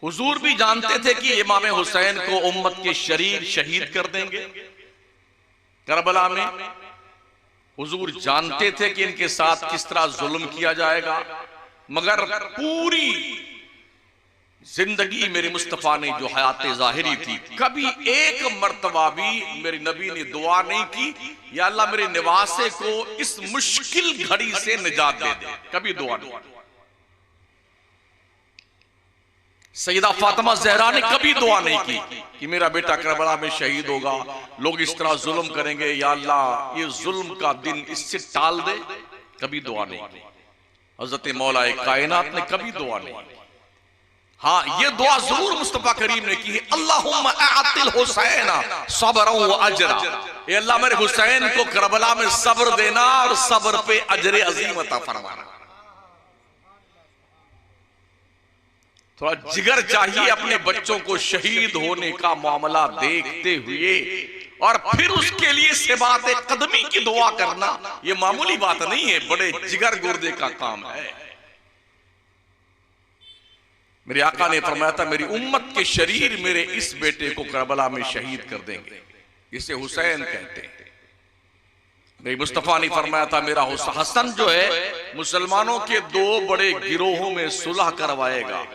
हुजूर भी जानते थे कि इमाम हुसैन को उम्मत के शरीर शहीद कर देंगे करबला में। हुजूर जानते थे कि इनके साथ किस तरह जुल्म किया जाएगा, मगर पूरी जिंदगी मेरे मुस्तफा ने जो हयात जाहिरी थी, कभी एक मर्तबा भी मेरे नबी ने दुआ नहीं की या अल्लाह मेरे निवासे को इस मुश्किल घड़ी से निजात दे दे, कभी दुआ नहीं। सैयदा फातिमा ज़हरा ने कभी दुआ नहीं की कि मेरा बेटा करबला में शहीद होगा, लोग इस तरह जुल्म करेंगे, या अल्लाह ये जुल्म का दिन इससे टाल दे, कभी दुआ नहीं की। हजरत मौलाए कायनात ने कभी दुआ नहीं की। हाँ, ये दुआ जरूर मुस्तफा करीम ने की है, अल्लाहुम्मा आतिल हुसैन सब्रन व अजरा, ये अल्लाह मेरे हुसैन को करबला में सब्र देना और सब्र पे अजर अजीम अता फरमाना। थोड़ा जिगर चाहिए अपने बच्चों को शहीद होने का मामला देखते हुए, और फिर उसके लिए सिबाते कदमी की दुआ करना ये मामूली बात नहीं है, बड़े जिगर गुर्दे का काम है। मेरे आका ने फरमाया था मेरी उम्मत के शरीर मेरे इस बेटे को करबला में शहीद कर देंगे, इसे हुसैन कहते हैं। मेरे मुस्तफा ने फरमाया था मेरा हसन जो है मुसलमानों के दो बड़े गिरोहों में सुलह करवाएगा।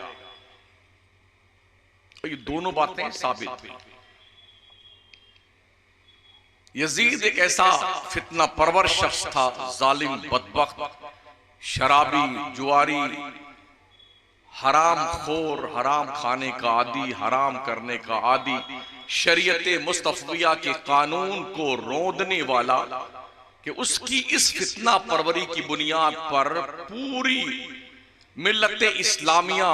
ये दोनों बातें साबित हुई। यजीद एक ऐसा फितना परवर शख्स था, जालिम, बदबख्त, शराबी, जुआरी, हराम खोर, हराम खाने का आदी, हराम करने का आदी, शरीयत मुस्तफिया के कानून को रोंदने वाला, कि उसकी इस फितना परवरी की बुनियाद पर पूरी मिल्लत इस्लामिया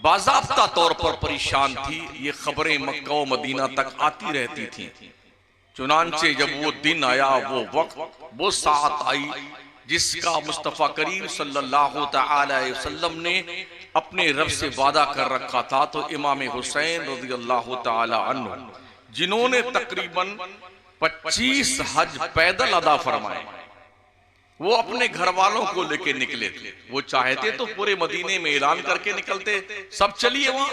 बाज़ाब्ता तौर पर परेशान थी। ये खबरें मक्का व मदीना तक आती रहती थी। चुनांचे जब वो दिन आया, वो वक्त, वो साथ आई जिसका मुस्तफ़ा करीम सल्लल्लाहु तआला अलैहि वसल्लम ने अपने रब से वादा कर रखा था, तो इमाम हुसैन रज़ियल्लाहु तआला अन्हु, जिन्होंने तकरीबन 25 हज पैदल अदा फरमाए, वो अपने घर वालों को लेके निकले थे। वो चाहते तो पूरे मदीने में ऐलान करके निकलते, सब चलिए वहां।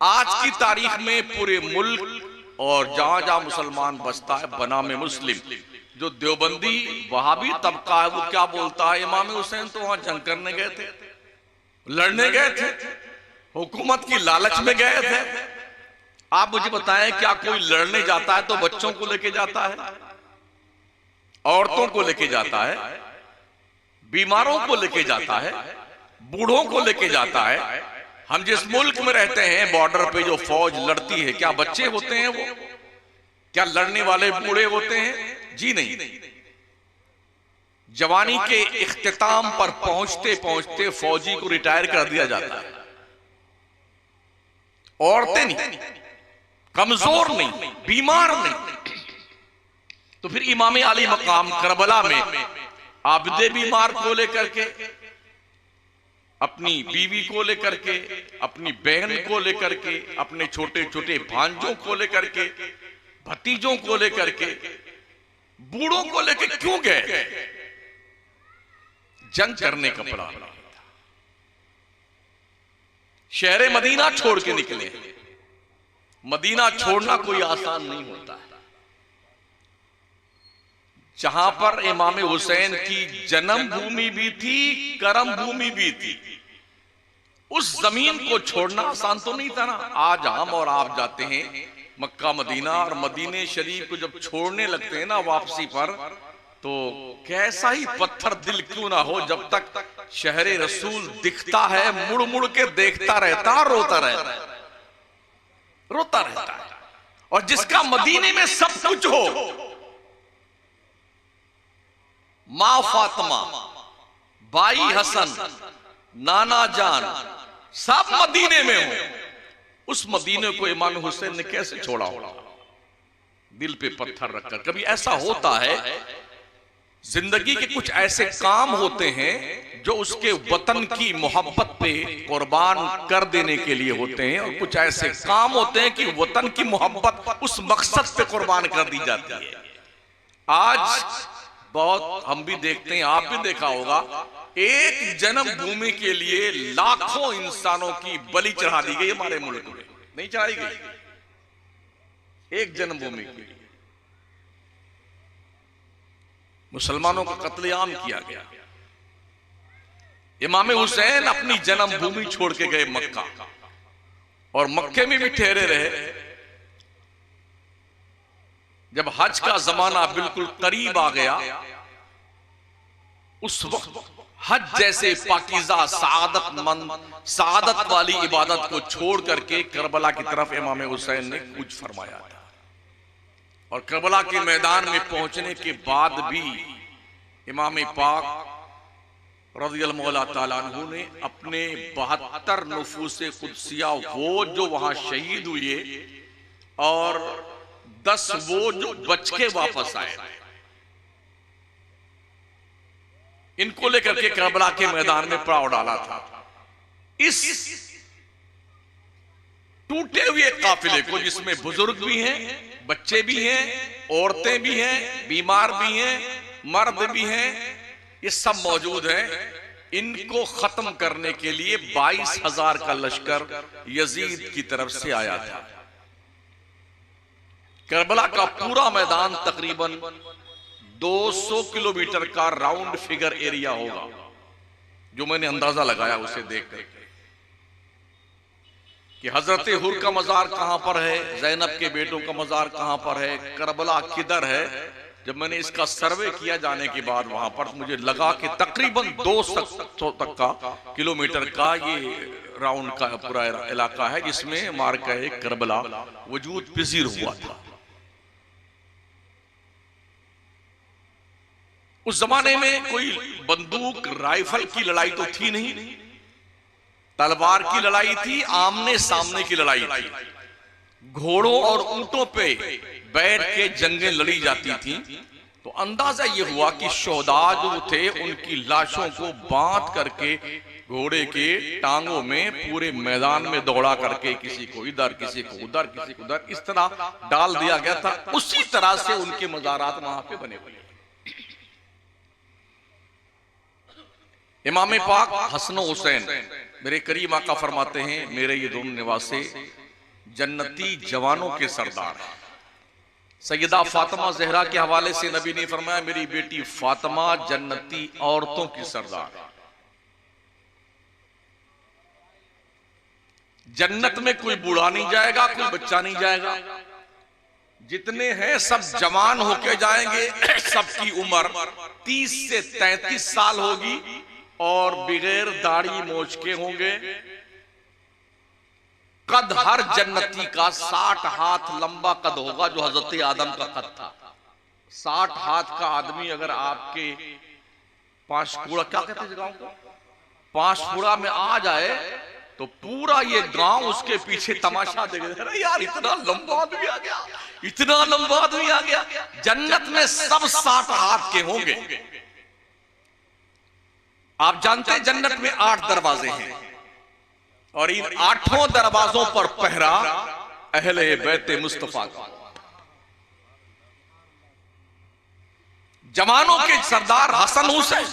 आज की तारीख में पूरे मुल्क और जहां जहां मुसलमान बसता है बना में मुस्लिम, जो देवबंदी वहाबी तबका है, वो क्या बोलता है, इमाम हुसैन तो वहां जंग करने गए थे, लड़ने गए थे, हुकूमत की लालच में गए थे। आप मुझे बताएं, क्या कोई लड़ने जाता है तो बच्चों को लेके जाता है, औरतों को लेके जाता है, बीमारों को लेके जाता है, बूढ़ों को लेके जाता है? हम जिस मुल्क में रहते हैं, बॉर्डर पे जो फौज लड़ती है, क्या बच्चे होते हैं वो? क्या लड़ने वाले बूढ़े होते हैं? जी नहीं। जवानी के इख्तिताम पर पहुंचते पहुंचते फौजी को रिटायर कर दिया जाता है। औरतें नहीं, कमजोर नहीं, बीमार नहीं। तो फिर इमाम आली मकाम करबला में आबिदे बीमार को लेकर के, अपनी बीवी को लेकर के, अपनी बहन को लेकर के, अपने छोटे छोटे भांजों को लेकर के, भतीजों को लेकर के, बूढ़ों को लेकर क्यों गए? जंग करने का प्लान था। शहर मदीना छोड़ के निकले। मदीना छोड़ना कोई आसान नहीं होता है। जहां पर इमाम हुसैन की जन्म भूमि भी थी, कर्म भूमि भी थी, उस जमीन को छोड़ना आसान तो नहीं था ना। आज हम और आप जाते हैं मक्का मदीना, और मदीने शरीफ को जब छोड़ने लगते हैं ना वापसी पर, तो कैसा ही पत्थर दिल क्यों ना हो, जब तक शहरे रसूल दिखता है मुड़ मुड़ के देखता रहता है, रोता रहता है, रोता रहता है। और जिसका मदीने में सब कुछ हो, माँ फातिमा, भाई हसन, नाना जान, सब मदीने में हो, उस मदीने को इमाम हुसैन ने कैसे छोड़ा होगा? दिल पे पत्थर रखकर। कभी ऐसा होता है, जिंदगी के कुछ ऐसे काम होते हैं जो उसके वतन की मोहब्बत पे कुर्बान कर देने के लिए होते हैं, और कुछ ऐसे काम होते हैं कि वतन की मोहब्बत उस मकसद पे कुर्बान कर दी जाती है। आज बहुत हम भी देखते हैं, आप भी देखा होगा, एक जन्मभूमि के लिए लाखों इंसानों की बलि चढ़ा दी गई हमारे मुल्क में, नहीं चढ़ाई गई? एक जन्मभूमि के लिए मुसलमानों का कत्लेआम किया गया। इमाम हुसैन अपनी जन्मभूमि छोड़ के गए मक्का, और मक्के में भी ठहरे रहे। जब हज का जमाना बिल्कुल करीब आ गया, उस वक्त हज जैसे पाकीज़ा सादत वाली इबादत को छोड़ करके करबला की तरफ इमाम हुसैन ने कूच फरमाया था। और करबला के मैदान में पहुंचने के बाद भी इमाम पाक रज़ियल्लाहु ताला अन्हु ने अपने 72 नुफूसे कुदसिया, वो जो वहां शहीद हुए और 10 वो जो बच के वापस आए, इनको लेकर के करबला के मैदान में पड़ाव डाला था। इस टूटे हुए काफिले को, जिसमें बुजुर्ग भी हैं, बच्चे भी हैं, औरतें भी हैं, बीमार भी हैं, मर्द भी हैं, ये सब मौजूद हैं, इनको खत्म करने के लिए 22,000 का लश्कर यजीद की तरफ से आया था। करबला का पूरा मैदान तकरीबन 200 किलोमीटर का राउंड फिगर एरिया होगा, जो मैंने अंदाजा लगाया उसे देखकर कि हजरत हुर का मजार कहां पर है, जैनब के बेटों का मजार कहां पर है, करबला किधर है। जब मैंने इसका सर्वे किया जाने के बाद वहां पर मुझे लगा कि तकरीबन 200 तक का किलोमीटर का ये राउंड का पूरा इलाका है, जिसमें मार्का करबला वजूद पजीर हुआ था। उस जमाने में कोई बंदूक राइफल की लड़ाई तो थी नहीं, तलवार की लड़ाई थी, आमने सामने की लड़ाई थी। घोड़ों और ऊंटों पे बैठ के जंगें लड़ी जाती थी। तो अंदाजा ये हुआ कि शोहदा जो थे उनकी लाशों को बांध करके घोड़े के टांगों में पूरे मैदान में दौड़ा करके किसी को इधर, किसी को उधर, किसी को उधर, इस तरह डाल दिया गया था। उसी तरह से उनके मज़ारात वहां पे बने हुए। इमाम पाक हसन हुसैन मेरे करीम आका फरमाते हैं, मेरे ये दोनों निवासे जन्नती जवानों के सरदार हैं। सैयदा फातिमा ज़हरा के हवाले से नबी ने फरमाया, मेरी बेटी फातिमा जन्नती औरतों की सरदार है। जन्नत में कोई बूढ़ा नहीं जाएगा, कोई बच्चा नहीं जाएगा, जितने हैं सब जवान होके जाएंगे। सबकी उम्र 30 से 33 साल होगी और बगैर दाढ़ी मोछ के होंगे। कद हर जन्नती का 60 हाथ लंबा कद होगा, जो हजरत आदम का कद था। 60 हाथ का आदमी अगर आपके 5 कूड़ा, क्या कहते हैं गांव को, 5 कूड़ा में आ जाए तो पूरा ये गांव उसके पीछे तमाशा देखेगा। अरे यार इतना लंबा आदमी आ गया, इतना लंबा आदमी आ गया। जन्नत में सब 60 हाथ के होंगे। आप जानते हैं जन्नत में 8 दरवाजे हैं और इन 8 दरवाजों पर पहरा अहले बैते मुस्तफा का। जवानों के सरदार हसन हुसैन,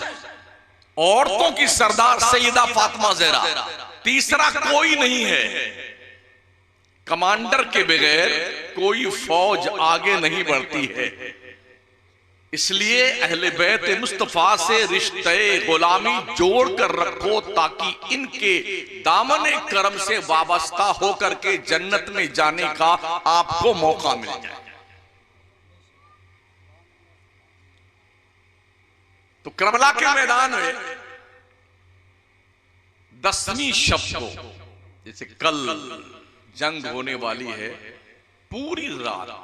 औरतों की सरदार सैयदा फातिमा ज़हरा, तीसरा कोई नहीं है। कमांडर के बगैर कोई फौज आगे नहीं बढ़ती है। इसलिए अहले बैत मुस्तफा से रिश्ते गुलामी जोड़ कर रखो, ताकि इनके दामने करम से वाबस्ता होकर के जन्नत में जाने का आपको मौका मिल जाए। तो करबला के मैदान में 10वीं शब को, जैसे कल जंग होने वाली है, पूरी रात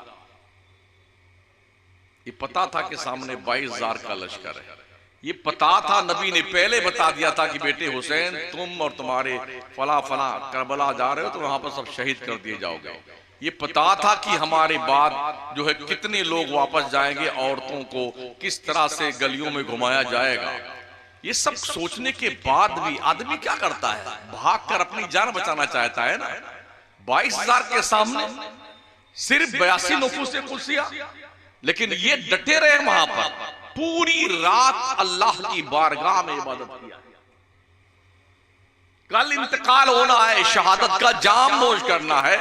ये पता था कि सामने 22,000 का लश्कर है। ये पता था, नबी ने पहले बता दिया था कि बेटे हुसैन तुम और तुम्हारे फला फला करबला जा रहे हो तो वहां पर सब शहीद कर दिए जाओगे। ये पता था कि हमारे बाद जो है कितने लोग वापस जाएंगे, औरतों को किस तरह से गलियों में घुमाया जाएगा। ये सब सोचने के बाद भी आदमी क्या करता है, भागकर अपनी जान बचाना चाहता है ना। 22,000 के सामने सिर्फ 82 नुफूस से कुर्सियां, लेकिन ये डटे रहे वहां पर। पूरी रात अल्लाह की बारगाह में इबादत किया। कल इंतकाल होना है, शहादत का जाम नोश करना है।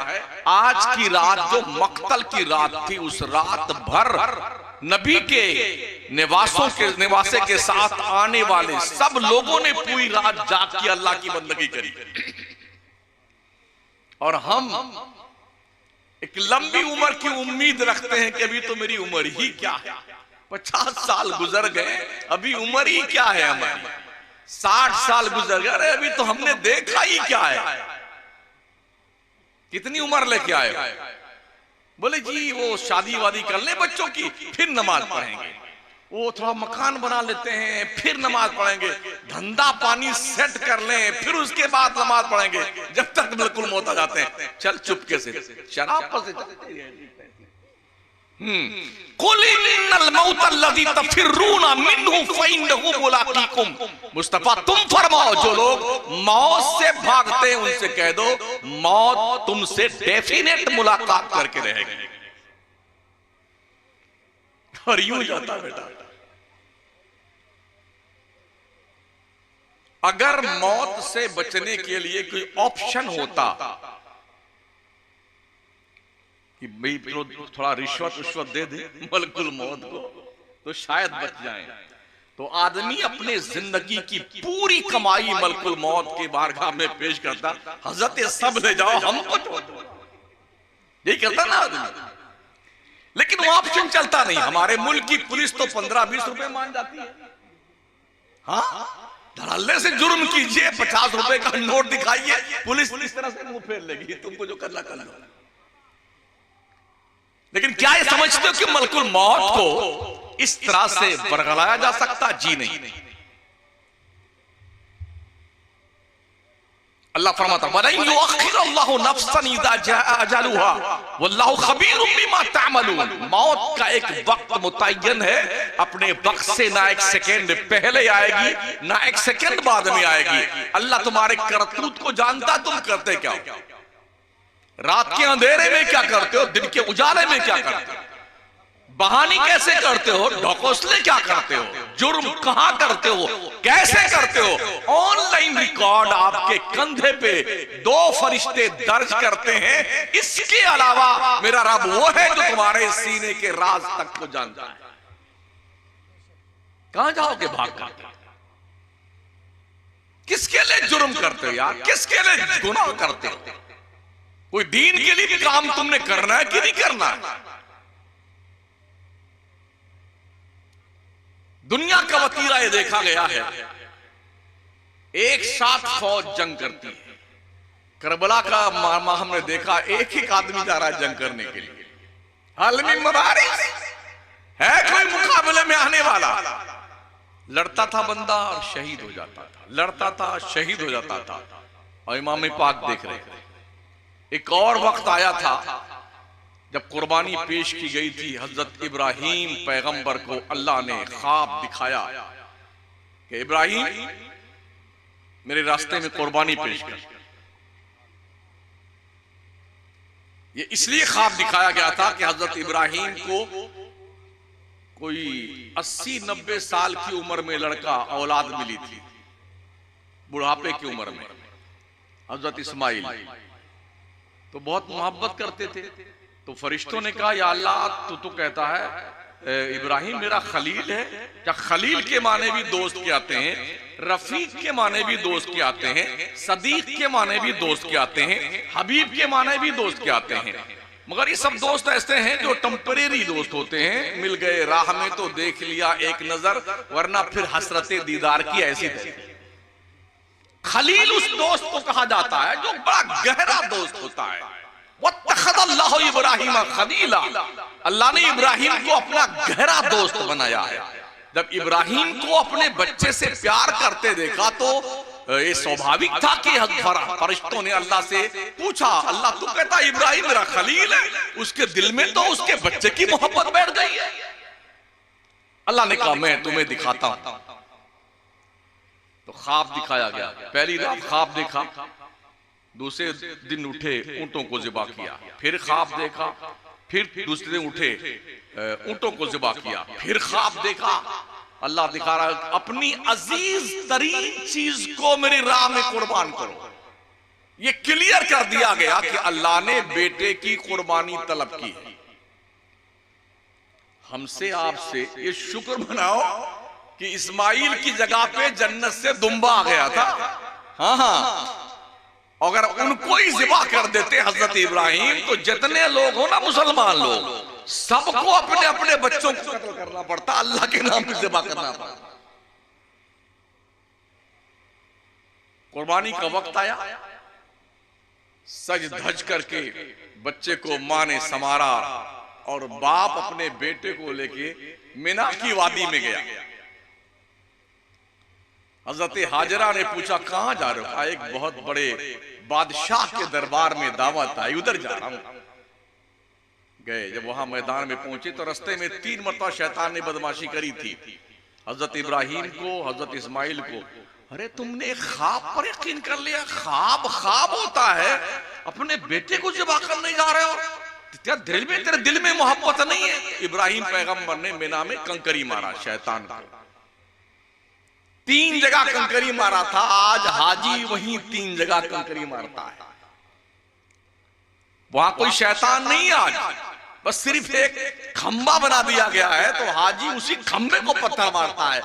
आज की रात जो मक्तल की रात थी, उस रात भर नबी के निवासे के साथ आने वाले सब लोगों ने पूरी रात जाग के अल्लाह की बंदगी करी। और हम एक लंबी उम्र की उम्मीद रखते हैं कि अभी तो मेरी उम्र ही क्या है, 50 साल गुजर गए, अभी उम्र ही क्या है हमारी, 60 साल गुजर गए, अरे अभी तो हमने देखा ही क्या है। कितनी उम्र लेके आए? बोले जी वो शादी वादी कर ले बच्चों की, फिर नमाज पढ़ेंगे। वो थोड़ा मकान बना लेते हैं, फिर नमाज पढ़ेंगे। धंधा पानी सेट कर लें, फिर उसके बाद नमाज पढ़ेंगे। जब तक बिल्कुल मौत आ जाते हैं, चल चुपके से शराब पर से मुस्तफा तुम फरमाओ, जो लोग मौत से भागते हैं उनसे कह दो मौत तुमसे डेफिनेट मुलाकात करके रहेगी। और यूं जाता बेटा। अगर मौत से बचने के लिए कोई ऑप्शन होता कि भाई थोड़ा रिश्वत दे दे मलकुल मौत को तो शायद बच जाएं, तो आदमी अपने जिंदगी की पूरी कमाई मलकुल मौत के बारगाह में पेश करता। हजरत सब ले जाओ, हमको छोड़ दो, यही करता ना आदमी। लेकिन वो ऑप्शन चलता नहीं। हमारे मुल्क की पुलिस तो 15-20 रुपए मान जाती है। हाँ, धड़ल्ले से जुर्म कीजिए, 50 रुपए का नोट दिखाइए, पुलिस इस तरह से मुंह फेर लेगी, तुमको जो करना कर लो। लेकिन क्या ये समझते हो कि मलकुल मौत को इस तरह से बरगलाया जा सकता? जी नहीं। अल्लाह फरमाता मौत का एक वक्त मुतय्यन है, अपने वक्त से ना एक सेकेंड पहले आएगी ना एक सेकेंड बाद में आएगी। अल्लाह तुम्हारे करतूत को जानता, तुम करते क्या हो, रात के अंधेरे में क्या करते हो, दिन के उजाले में क्या करते हो, बहानी कैसे करते हो, ढकोसले क्या करते हो, जुर्म कहां करते हो, कैसे करते हो। ऑनलाइन रिकॉर्ड आपके कंधे पे 2 फरिश्ते दर्ज करते हैं। इसके अलावा मेरा रब वो है जो तुम्हारे सीने के राज तक को जानता है। कहां जाओगे भाग कर? किसके लिए जुर्म करते हो यार, किसके लिए गुनाह करते हो? कोई दीन के लिए भी काम तुमने करना है कि नहीं करना है? दुनिया का वतीरा ये देखा गया है, एक साथ फौज जंग करती है। करबला का मामा हमने देखा, एक ही आदमी जा रहा है जंग करने के लिए। आलमी मबारिस है कोई मुकाबले में आने वाला? लड़ता था बंदा और शहीद हो जाता था, लड़ता था शहीद हो जाता था। और इमाम पाक देख रहे थे। एक और वक्त आया था जब कुर्बानी पेश की गई थी। हजरत इब्राहीम पैगंबर को अल्लाह ने ख्वाब दिखाया कि इब्राहीम मेरे रास्ते में कुर्बानी पेश कर। ये इसलिए ख्वाब दिखाया गया था कि हजरत इब्राहीम को कोई 80-90 साल की उम्र में लड़का औलाद मिली थी, बुढ़ापे की उम्र में। हजरत इस्माइल तो बहुत मोहब्बत करते थे। तो फरिश्तों ने कहा या अल्लाह तू कहता है इब्राहिम मेरा खलील है। क्या खलील के माने भी दोस्त के आते हैं, रफीक के माने भी दोस्त के आते हैं, सदीक के माने भी दोस्त के आते हैं, हबीब के माने भी दोस्त के आते हैं। मगर ये सब दोस्त ऐसे हैं जो टेम्परेरी दोस्त होते हैं, मिल गए राह में तो देख लिया एक नजर, वरना फिर हसरते दीदार की ऐसी थी। खलील उस दोस्त को कहा जाता है जो बड़ा गहरा दोस्त होता है। वत्तखज़ल्लाहु इब्राहीम खलीला, अल्लाह ने इब्राहिम को अपना गहरा दोस्त बनाया है। जब इब्राहिम को अपने बच्चे से प्यार करते देखा तो ये स्वाभाविक था कि फरिश्तों ने अल्लाह से पूछा, अल्लाह तू कहता इब्राहिम मेरा खलील है, उसके दिल में तो उसके बच्चे की मोहब्बत बैठ गई है। अल्लाह ने कहा मैं तुम्हें दिखाता हूं। तो ख्वाब दिखाया गया। पहली रात ख्वाब देखा, दूसरे दिन उठे ऊंटों को ज़िबा किया, फिर ख्वाब देखा, फिर दूसरे दिन उठे, ऊंटों को ज़िबा किया, फिर ख्वाब देखा, अल्लाह दिखा रहा अपनी अजीज तरीन चीज को मेरी राह में कुर्बान करो। ये क्लियर कर दिया गया कि अल्लाह ने बेटे की कुर्बानी तलब की है। हमसे आपसे ये शुक्र मनाओ कि इस्माइल की जगह पे जन्नत से दुम्बा आ गया था। हाँ हाँ, अगर उनको ही ज़िबा कर देते हजरत इब्राहिम, तो जितने लोग हो ना मुसलमान लोग, सबको अपने अपने बच्चों को कत्ल करना पड़ता, अल्लाह के नाम पे ज़िबा करना पड़ता। कुर्बानी का वक्त आया, सज धज करके बच्चे को मां ने संवारा और बाप अपने बेटे को लेके मिना की वादी में गया। हजरत हाजरा ने पूछा कहां जा रहे हो? एक बहुत बड़े बादशाह के दरबार में दावत आई, उधर जा रहा हूं। गए, जब वहां मैदान में पहुंचे तो रास्ते में 3 मरतबा शैतान ने बदमाशी करी थी, हजरत इब्राहिम को, हजरत इस्माइल को। अरे तुमने ख्वाब पर यकीन कर लिया? ख्वाब ख्वाब होता है, अपने बेटे को ज़िबा करने जा रहे हो? क्या तेरे दिल में मोहब्बत नहीं है? इब्राहिम पैगंबर ने मिना में कंकरी मारा शैतान को। 3 जगह कंकरी मारा था। आज हाजी वहीं 3 जगह कंकरी मारता है। वहां कोई शैतान नहीं है आज, बस सिर्फ एक खंबा बना दिया गया है, तो हाजी उसी खंबे को पत्थर मारता है।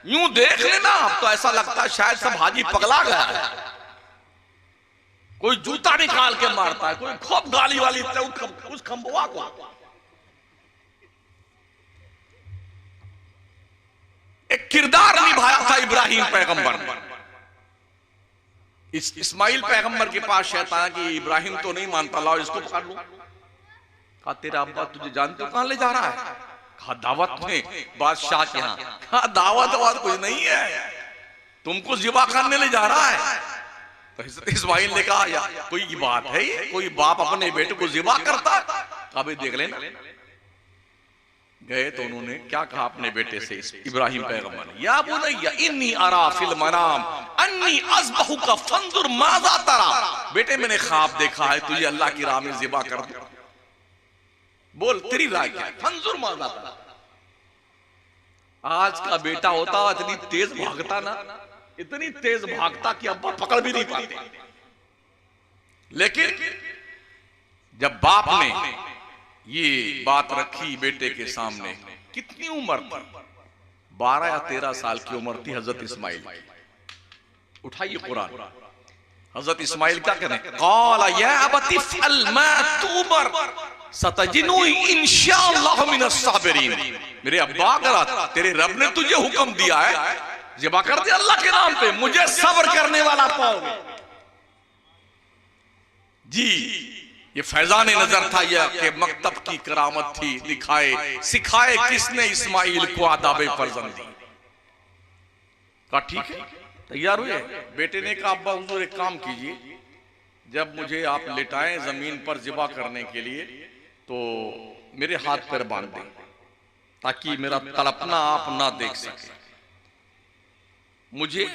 यूं देख लेना आप तो ऐसा लगता है शायद सब हाजी पगला गया है। कोई जूता निकाल के मारता है, कोई खूब गाली वाली उस खंबुआ को। एक किरदार निभाया था इब्राहिम पैगंबर ने। इस्माइल पैगंबर के पास शैतान की इब्राहिम तो नहीं मानता, लाओ इसको पकड़ लो। कहा तेरा अब्बा तुझे जानते हो कहां ले जा रहा है? कहा दावत में, बादशाह के यहाँ। कहा दावत कुछ नहीं है, तुमको ज़िबा करने ले जा रहा है। तो इस्माइल ने कहा या कोई बात है, कोई बाप अपने बेटे को ज़िबा करता? कहा भाई देख लेना। गए तो उन्होंने क्या कहा अपने बेटे से, इब्राहिम पैगंबर ने, या बुनैया इन्नी अरा फिल मनाम अन्नी अज़बहुका फंजुर माज़ा तरा। बेटे मैंने ख्वाब देखा है तुझे अल्लाह की राह में ज़िबा कर दूं, बोल तेरी राय क्या? फंजुर माज़ा तरा। आज का बेटा होता इतनी तेज भागता ना, इतनी तेज भागता कि अब्बा पकड़ भी नहीं पाते। लेकिन जब बाप ने ये बात रखी बेटे के सामने, कितनी उम्र थी? 12 या 13 साल की उम्र थी हजरत इस्माइल की। उठाइए कुरान, हजरत इस्माइल क्या करें? क़ाल या अबती फ़अल मा तुमर सतजिदुनी इंशाअल्लाह मिनस साबिरीन। मेरे अब्बा अगर तेरे रब ने तुझे हुक्म दिया है ज़िबा कर दे अल्लाह के नाम पे, मुझे सब्र करने वाला पाओगे। जी ये फैजान नजर था, यह कि मकतब की करामत थी, दिखाए सिखाए किसने इस्माइल को आदाबे फर्जंदी। कहा ठीक है, तैयार हुए? बेटे ने कहा अब्बा हुजूर एक काम कीजिए, जब मुझे आप लिटाएं जमीन पर ज़िबा करने के लिए तो मेरे हाथ पैर बांध दें, ताकि मेरा तड़पना आप ना देख सके। मुझे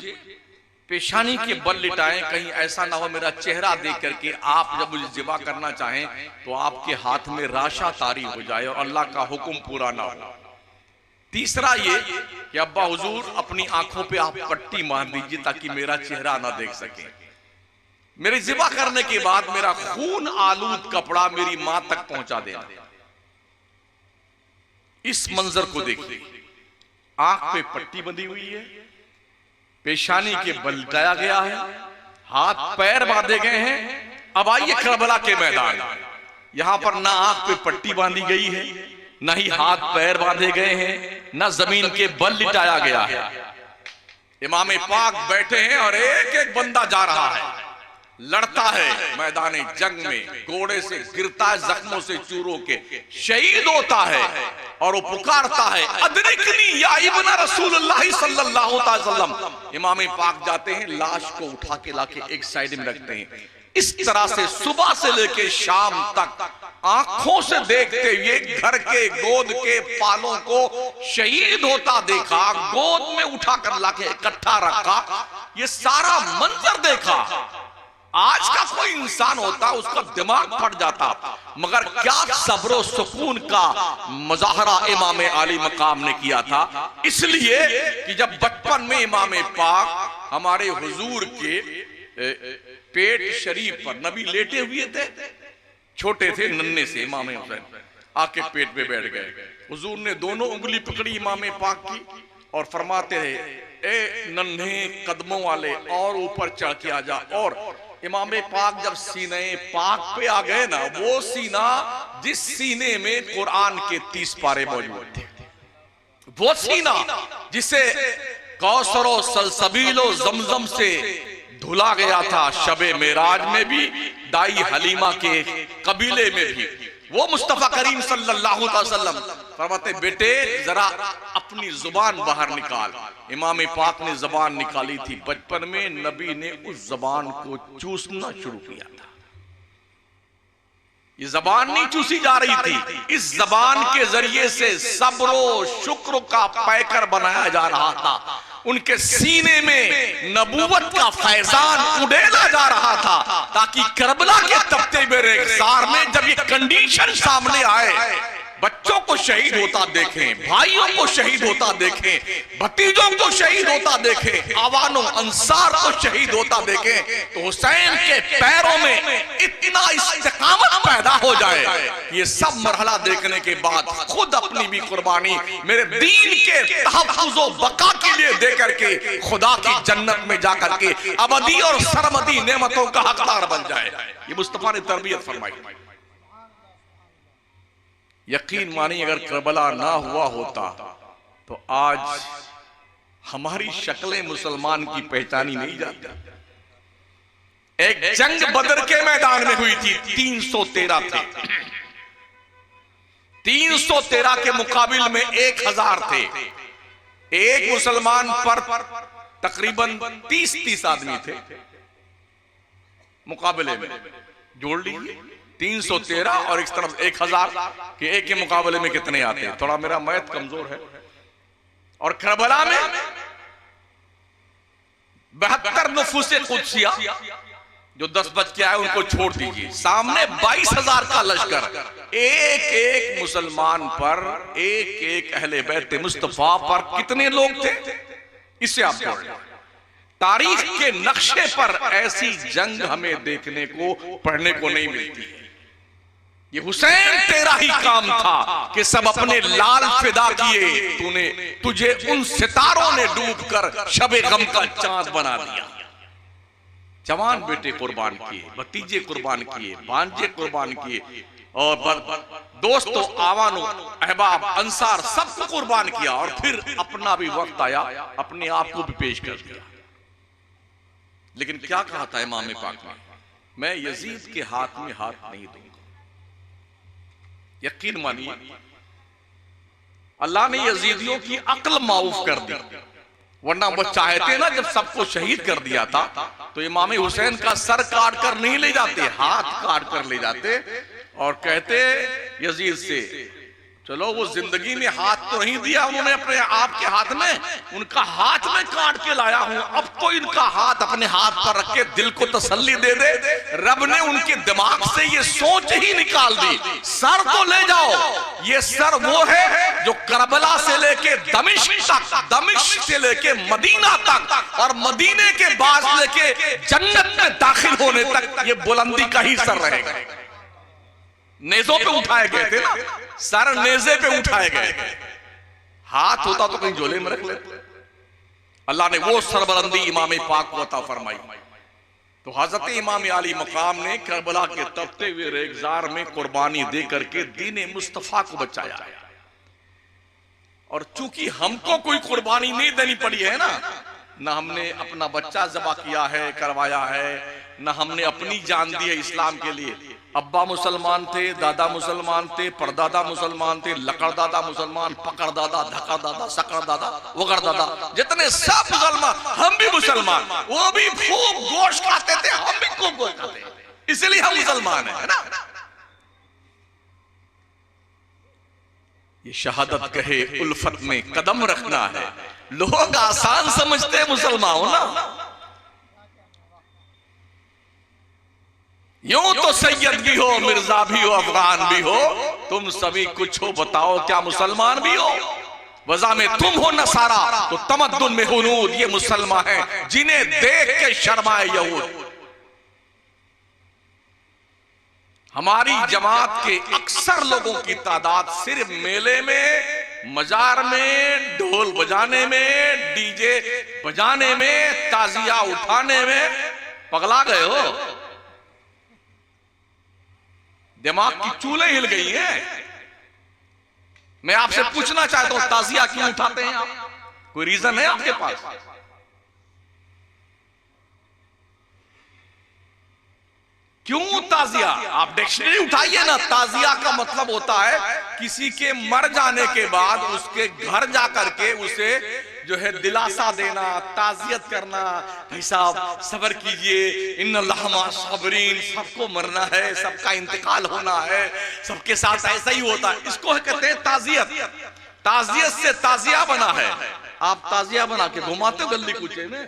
पेशानी के बल लिटाएं, कहीं ऐसा ना हो मेरा चेहरा देख करके आप जब मुझे ज़िबा करना चाहें तो आपके हाथ में राशा तारी हो जाए और अल्लाह का हुक्म पूरा ना हो। तीसरा ये कि अब्बा हुजूर अपनी आंखों पे आप पट्टी मार दीजिए ताकि मेरा चेहरा ना देख सके। मेरे ज़िबा करने के बाद मेरा खून आलूद कपड़ा मेरी मां तक पहुंचा देना। इस मंजर को देखिए, आंख पे पट्टी बंधी हुई है, पेशानी के बल लिटाया गया है, हाथ पैर बांधे गए हैं। अब आइए करबला के मैदान, यहां पर ना आंख पे पट्टी बांधी गई है, ना ही हाथ पैर बांधे गए हैं, ना जमीन के बल लिटाया गया है। इमाम पाक बैठे हैं और एक एक बंदा जा रहा है, लड़ता है मैदान जंग में, घोड़े से गिरता है, जख्मों से चूरों के शहीद होता है और वो पुकारता है अदरिकनी या इब्न रसूलुल्लाह सल्लल्लाहु अलैहि वसल्लम। इमाम पाक जाते हैं, लाश को उठा के लाके एक साइड में रखते हैं। इस तरह से सुबह से लेके शाम तक आंखों से देखते हुए घर के गोद के पालों को शहीद होता देखा, गोद में उठाकर लाके इकट्ठा रखा, ये सारा मंजर देखा। आज का कोई इंसान होता उसका दिमाग फट जाता, मगर क्या सब्र सुकून का मुजाहरा इमाम आली मकाम ने किया था। इसलिए कि जब बचपन में इमाम पाक हमारे हुजूर के पेट शरीफ पर नबी लेटे हुए थे, छोटे थे नन्हे से, इमाम हुसैन आके पेट पे बैठ गए। हुजूर ने दोनों उंगली पकड़ी इमाम पाक की और फरमाते रहे, ए नन्हे कदमों वाले और ऊपर चढ़ के आ जा। और इमाम पाक जब सीने पाक पे आ गए ना, वो सीना जिस सीने में कुरान के 30 पारे मौजूद थे, वो सीना जिसे कौसर और सलसबील और जमजम से धुला गया था, शबे मेराज में भी, दाई हलीमा के कबीले में भी, वो मुस्तफा करीम सल्लल्लाहु अलैहि वसल्लम फरमाते, बेटे जरा अपनी जुबान बाहर निकाल। इमाम पाक ने जुबान निकाली थी। बचपन में नबी ने उस जुबान को चूसना शुरू किया था। ये जबान नहीं चूसी जा रही थी, इस जबान के जरिए से सब्रो शुक्र का पैकर बनाया जा रहा था। उनके सीने में नबूवत का फैजान उड़ेला जा रहा था, ताकि करबला के तख्ते में रेगिस्तान में जब ये कंडीशन सामने आए, बच्चों को शहीद होता देखें, भाइयों को शहीद होता देखें, भतीजों को शहीद होता देखें, आवानो अंसार को शहीद होता देखें, तो हुसैन के पैरों में इतना इस्तिकामत पैदा हो जाए। ये सब मरहला देखने के बाद खुद अपनी भी कुर्बानी मेरे दीन के तहफ्फुज़ व बका के लिए दे करके खुदा की जन्नत में जाकर के अबदी और सरमदी नेमतों का हकदार बन जाए। ये मुस्तफा ने तरबियत फरमाई। यकीन मानिए, अगर करबला ना हुआ होता तो आज हमारी शक्लें मुसलमान की पहचानी नहीं जाती। एक जंग बदर के मैदान में हुई थी, 313 थे, 313 के मुकाबिल में 1000 थे। एक मुसलमान पर तकरीबन 30-30 आदमी थे मुकाबले में। जोड़ लीजिए 313 और एक तरफ 1000 के एक के मुकाबले में कितने आते हैं? थोड़ा मेरा मैथ कमजोर है। और करबला में 72 नफूसे कुदसिया जो 10 बच के आए उनको छोड़ दीजिए, सामने 22,000 का लश्कर, एक एक मुसलमान पर, एक एक अहले बैत मुस्तफा पर कितने लोग थे, इससे आप जोड़ लें। तारीख के नक्शे पर ऐसी जंग हमें देखने को, पढ़ने को नहीं मिलती है। ये हुसैन तेरा ही काम था कि सब अपने लाल फिदा किए, तुझे उन सितारों ने डूबकर शबे गम का चांद बना दिया। जवान बेटे कुर्बान किए, भतीजे कुर्बान किए, भांजे कुर्बान किए, और दोस्तों, आवानो, अहबाब, अंसार सबको कुर्बान किया। और फिर अपना भी वक्त आया, अपने आप को भी पेश कर दिया। लेकिन क्या कहा था इमाम पाक ने? मैं यजीद के हाथ में हाथ नहीं दूंगा। यकीन मानिए, अल्लाह ने यजीदियों की अक्ल माऊफ कर दी, वरना वो चाहते ना, जब सबको शहीद कर दिया था तो इमाम हुसैन का सर काट कर नहीं ले जाते, हाथ काट कर ले जाते और कहते यजीद से, चलो वो जिंदगी में हाथ तो नहीं दिया उन्होंने अपने आप के हाथ में, उनका हाथ में काट के लाया हूं, अब तो इनका हाथ अपने हाथ पर रख के दिल को तसल्ली दे दे। रब ने उनके दिमाग से ये सोच ही निकाल दी, सर तो ले जाओ। ये सर वो है जो करबला से लेके दमिश्क तक, दमिश्क से लेके मदीना तक, और मदीने के बाद लेके जन्नत में दाखिल होने तक ये बुलंदी का ही सर रहेगा। नेजों पे उठाए गए थे ना, सर नेजे पे उठाए गए, हाथ होता तो कहीं झोले में रख लेते। अल्लाह ने वो सरबलंदी इमाम पाक को अता फरमाई। तो हजरत इमाम आली मकाम ने करबला के तपते हुए रेगिस्तान में कुर्बानी दे करके दीन मुस्तफा को बचाया। और चूंकि हमको कोई कुर्बानी नहीं देनी पड़ी है ना हमने अपना बच्चा ज़बा किया है, करवाया है, ना हमने अपनी जान दी है इस्लाम के लिए। अब्बा मुसलमान थे, दादा मुसलमान थे, परदादा मुसलमान थे, लकड़ दादा मुसलमान, पकड़ दादा, धक्का दादा, सकड़ दादा, वगड़ दादा, जितने सब मुसलमान, हम भी मुसलमान। वो भी खूब गोश्त खाते थे, हम भी खूब गोश्त खाते हैं, इसलिए हम मुसलमान है ना। ये शहादत कहे उल्फत में कदम रखना है। लोग आसान समझते हैं मुसलमान हो ना, यूं तो सैयद भी हो, मिर्जा भी हो, अफगान भी हो, तुम सभी कुछ हो, बताओ क्या मुसलमान भी हो? वज़ा में तुम हो नसारा तो तमद्दुन में हुनूद, ये मुसलमान हैं जिन्हें देख के शर्माए यहूद। हमारी जमात के अक्सर लोगों की तादाद सिर्फ मेले में, मजार में, ढोल बजाने में, डीजे बजाने में, ताजिया उठाने में पगला गए हो। दिमाग की चूलें हिल गई हैं। मैं आपसे पूछना चाहता हूं, ताजिया क्यों उठाते हैं आप? कोई रीजन है आपके पास? क्यों ताजिया? आप डिक्शनरी उठाइए ना। ताजिया का मतलब होता है किसी के मर जाने के बाद उसके घर जाकर के उसे जो है दिलासा देना, ताजियत करना, भाई साहब सब्र कीजिए, इन्नल्लाह मअस साबिरीन, सबको मरना है, सबका इंतकाल होना है, सबके साथ ऐसा ही होता है। इसको कहते हैं ताजियत। ताजियत से ताजिया बना है। आप ताजिया बना के घुमाते हो गली कूचे में।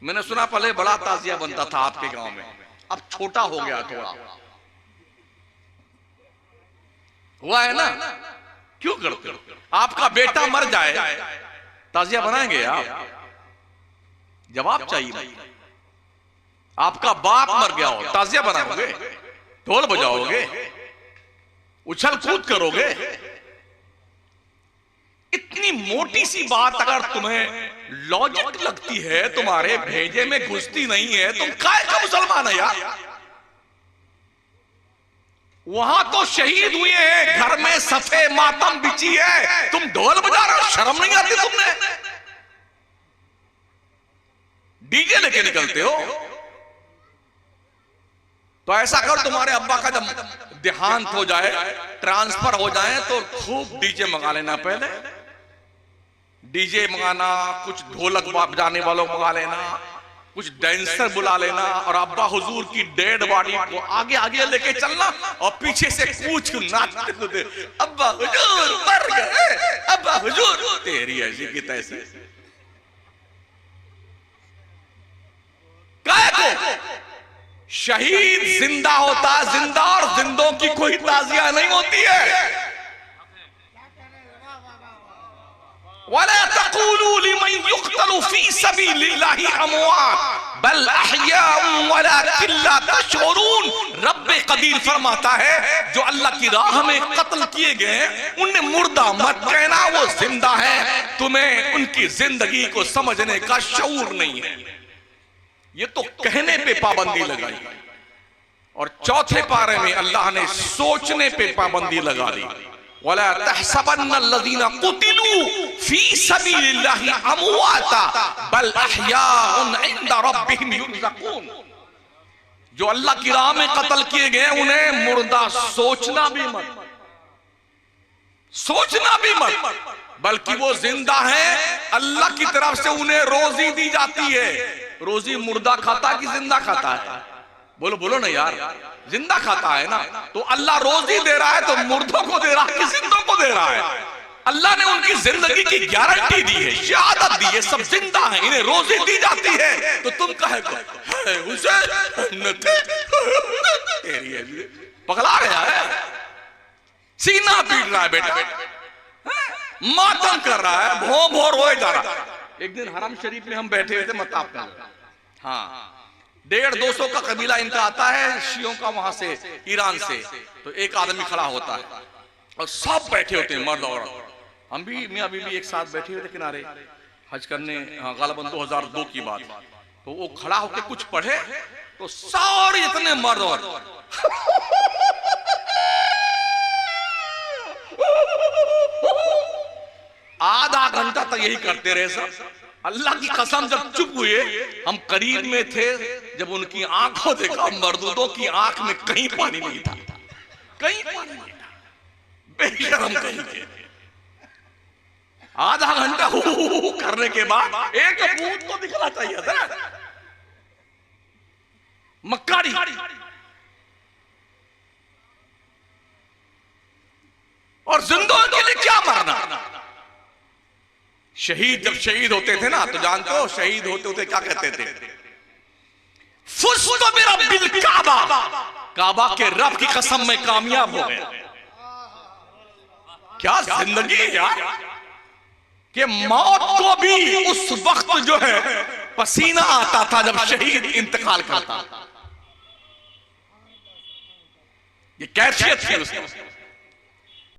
मैंने सुना पहले बड़ा ताजिया बनता था आपके गांव में, अब छोटा हो गया थोड़ा। हुआ है ना? क्यों करते हो? आपका बेटा मर जाए, ताजिया बनाएंगे आप? जवाब चाहिए। आपका बाप मर गया हो, ताजिया बनाओगे? ढोल बजाओगे? उछल कूद करोगे? इतनी मोटी सी बात अगर तुम्हें लॉजिक लगती है, तुम्हारे भेजे में घुसती नहीं है, तुम काय का मुसलमान है यार? वहां तो शहीद हुए हैं, घर में सफे मातम बिछी है, तुम ढोल बजा रहे हो? शर्म नहीं आती तुमने? डीजे लेके निकलते हो। तो ऐसा करो, तुम्हारे अब्बा का जब देहांत हो जाए, ट्रांसफर हो जाए, तो खूब डीजे मंगा लेना। पहले डीजे मंगाना, कुछ ढोलक बजाने वालों मंगा लेना, कुछ डांसर बुला लेना, और अब्बा हुजूर की डेड बॉडी को आगे आगे लेके चलना और पीछे से कूच नाचते कूदते, अब्बा हुजूर मर गए, अब्बा हुजूर, तेरी ऐसी की तैसी। काय को शहीद जिंदा होता, जिंदा और जिंदों की कोई ताजिया नहीं होती है। वला तक़ूलू लिमन युक़तलु फ़ी सबीलिल्लाहि अमवात बल अहयाउन वलाकिन ला तशऊरून। रब कदीर फरमाता है, जो अल्लाह की राह में कत्ल किए गए उन्हें मुर्दा मत कहना, वो जिंदा है। तुम्हें उनकी जिंदगी को समझने का शऊर नहीं है। ये तो कहने पे पाबंदी लगाई, और चौथे पारे में अल्लाह ने सोचने पे पाबंदी लगा दी। वला तहसबन्नल्लज़ीना कुतिलू फी सबीलिल्लाहि अमवाता बल अहयाउन इंदा रब्बिहिम युरज़क़ून। जो अल्लाह की राह में कत्ल किए गए उन्हें मुर्दा सोचना भी मत, सोचना भी मत, बल्कि वो जिंदा है। अल्लाह की तरफ से उन्हें रोजी दी जाती है। रोजी मुर्दा खाता कि जिंदा खाता है? बोलो बोलो ना यार, जिंदा खाता है ना। तो अल्लाह रोजी दे रहा है तो मुर्दों को दे रहा है कि जिंदों को दे रहा है? अल्लाह ने उनकी जिंदगी की गारंटी दी है, शहादत दी है, सब जिंदा है, इन्हें रोजी दी जाती है। तो तुम कहे पगला गया है, सीना पीट रहा है बेटा, मातम कर रहा है, भों भों रोए जा रहा है। एक दिन हरम शरीफ में हम बैठे हुए थे मताब में, हाँ 150-200 का कबीला इनका आता है, शियों का, वहां से ईरान से। तो एक आदमी खड़ा होता है और सब बैठे होते हैं, मर्द औरत। हम भी, मियां बीवी एक साथ बैठे हुए थे किनारे हज करने, हाँ गालिबन 2002 की बात। तो वो खड़ा होकर कुछ पढ़े तो सारे इतने मर्द और आधा घंटा तक यही करते रहे सब। अल्लाह की कसम, जब चुप हुए, हम करीब में थे, जब उनकी आंखों देखा, मर्दूदों की आंख में कहीं पानी नहीं था, कहीं पानी नहीं था, बेशरम कहीं के। आधा घंटा करने के बाद एक बूंद तो दिखना चाहिए था, मक्कारी। और जिंदों के लिए क्या मरना? शहीद जब शहीद होते थे ना, तो जानते हो शहीद होते होते क्या कहते थे? फुज़्तु बिरब्बिल काबा, काबा के रब की कसम में कामयाब हो गया। क्या जिंदगी है यार, कि मौत को भी उस वक्त जो है पसीना आता था जब शहीद इंतकाल करता। ये कैफियत थी उसकी।